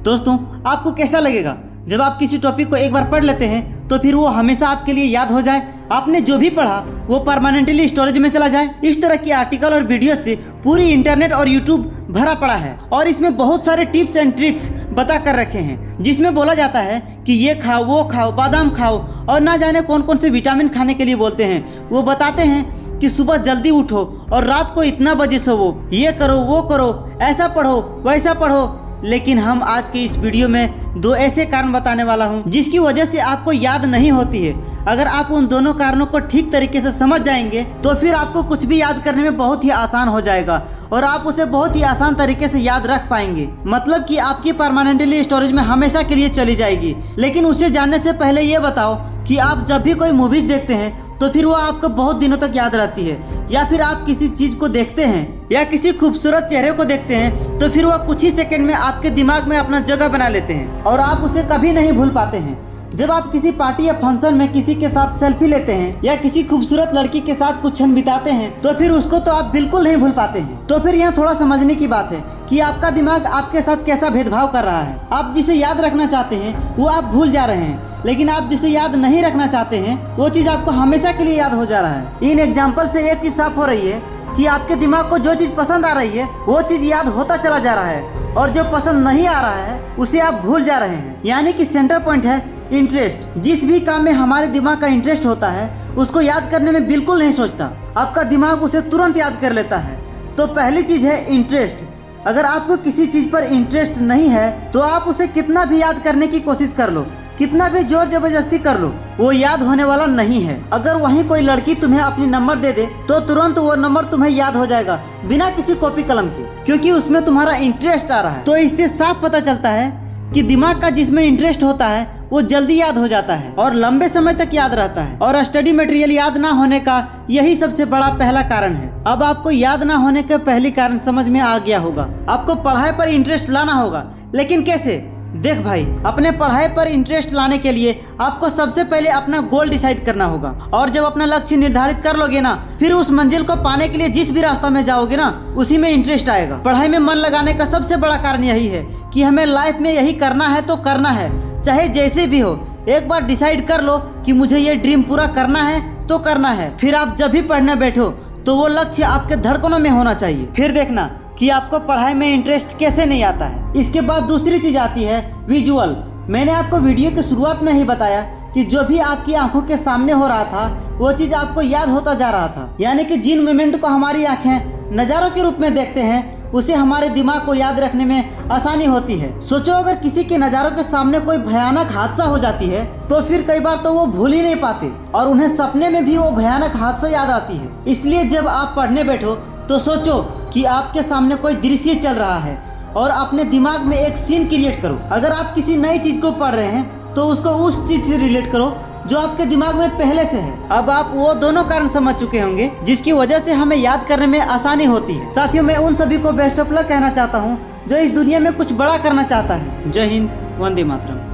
दोस्तों आपको कैसा लगेगा जब आप किसी टॉपिक को एक बार पढ़ लेते हैं तो फिर वो हमेशा आपके लिए याद हो जाए, आपने जो भी पढ़ा वो परमानेंटली स्टोरेज में चला जाए। इस तरह की आर्टिकल और वीडियो से पूरी इंटरनेट और यूट्यूब भरा पड़ा है और इसमें बहुत सारे टिप्स एंड ट्रिक्स बता कर रखे हैं, जिसमें बोला जाता है कि ये खाओ, वो खाओ, बादाम खाओ और ना जाने कौन कौन से विटामिन खाने के लिए बोलते हैं। वो बताते हैं कि सुबह जल्दी उठो और रात को इतना बजे सोवो, ये करो, वो करो, ऐसा पढ़ो, वैसा पढ़ो। लेकिन हम आज के इस वीडियो में दो ऐसे कारण बताने वाला हूं जिसकी वजह से आपको याद नहीं होती है। अगर आप उन दोनों कारणों को ठीक तरीके से समझ जाएंगे तो फिर आपको कुछ भी याद करने में बहुत ही आसान हो जाएगा और आप उसे बहुत ही आसान तरीके से याद रख पाएंगे। मतलब कि आपकी परमानेंटली स्टोरेज में हमेशा के लिए चली जाएगी। लेकिन उसे जानने से पहले ये बताओ कि आप जब भी कोई मूवीज देखते हैं तो फिर वो आपको बहुत दिनों तक याद रहती है, या फिर आप किसी चीज को देखते हैं या किसी खूबसूरत चेहरे को देखते हैं तो फिर वो कुछ ही सेकंड में आपके दिमाग में अपना जगह बना लेते हैं और आप उसे कभी नहीं भूल पाते हैं। जब आप किसी पार्टी या फंक्शन में किसी के साथ सेल्फी लेते हैं या किसी खूबसूरत लड़की के साथ कुछ क्षण बिताते हैं तो फिर उसको तो आप बिल्कुल नहीं भूल पाते हैं। तो फिर यहाँ थोड़ा समझने की बात है कि आपका दिमाग आपके साथ कैसा भेदभाव कर रहा है। आप जिसे याद रखना चाहते हैं वो आप भूल जा रहे हैं, लेकिन आप जिसे याद नहीं रखना चाहते हैं वो चीज आपको हमेशा के लिए याद हो जा रहा है। इन एग्जाम्पल से एक चीज साफ हो रही है कि आपके दिमाग को जो चीज पसंद आ रही है वो चीज याद होता चला जा रहा है और जो पसंद नहीं आ रहा है उसे आप भूल जा रहे हैं। यानी कि सेंटर पॉइंट है इंटरेस्ट। जिस भी काम में हमारे दिमाग का इंटरेस्ट होता है उसको याद करने में बिल्कुल नहीं सोचता, आपका दिमाग उसे तुरंत याद कर लेता है। तो पहली चीज है इंटरेस्ट। अगर आपको किसी चीज पर इंटरेस्ट नहीं है तो आप उसे कितना भी याद करने की कोशिश कर लो, कितना भी जोर जबरदस्ती कर लो, वो याद होने वाला नहीं है। अगर वहीं कोई लड़की तुम्हें अपनी नंबर दे दे तो तुरंत वो नंबर तुम्हें याद हो जाएगा बिना किसी कॉपी कलम के, क्योंकि उसमें तुम्हारा इंटरेस्ट आ रहा है। तो इससे साफ पता चलता है कि दिमाग का जिसमें इंटरेस्ट होता है वो जल्दी याद हो जाता है और लंबे समय तक याद रहता है। और स्टडी मटेरियल याद ना होने का यही सबसे बड़ा पहला कारण है। अब आपको याद ना होने का पहली कारण समझ में आ गया होगा। आपको पढ़ाई पर इंटरेस्ट लाना होगा, लेकिन कैसे? देख भाई, अपने पढ़ाई पर इंटरेस्ट लाने के लिए आपको सबसे पहले अपना गोल डिसाइड करना होगा और जब अपना लक्ष्य निर्धारित कर लोगे ना, फिर उस मंजिल को पाने के लिए जिस भी रास्ता में जाओगे ना उसी में इंटरेस्ट आएगा। पढ़ाई में मन लगाने का सबसे बड़ा कारण यही है कि हमें लाइफ में यही करना है तो करना है, चाहे जैसे भी हो। एक बार डिसाइड कर लो कि मुझे ये ड्रीम पूरा करना है तो करना है, फिर आप जब भी पढ़ने बैठो तो वो लक्ष्य आपके धड़कनों में होना चाहिए। फिर देखना कि आपको पढ़ाई में इंटरेस्ट कैसे नहीं आता है। इसके बाद दूसरी चीज आती है विजुअल। मैंने आपको वीडियो की शुरुआत में ही बताया कि जो भी आपकी आंखों के सामने हो रहा था वो चीज आपको याद होता जा रहा था। यानी कि जिन मोमेंट को हमारी आंखें नजारों के रूप में देखते हैं उसे हमारे दिमाग को याद रखने में आसानी होती है। सोचो अगर किसी के नज़ारों के सामने कोई भयानक हादसा हो जाती है तो फिर कई बार तो वो भूल ही नहीं पाते और उन्हें सपने में भी वो भयानक हादसा याद आती है। इसलिए जब आप पढ़ने बैठो तो सोचो कि आपके सामने कोई दृश्य चल रहा है और अपने दिमाग में एक सीन क्रिएट करो। अगर आप किसी नई चीज को पढ़ रहे हैं तो उसको उस चीज से रिलेट करो जो आपके दिमाग में पहले से है। अब आप वो दोनों कारण समझ चुके होंगे जिसकी वजह से हमें याद करने में आसानी होती है। साथियों, मैं उन सभी को बेस्ट ऑफ लक कहना चाहता हूँ जो इस दुनिया में कुछ बड़ा करना चाहता है। जय हिंद, वंदे मातरम।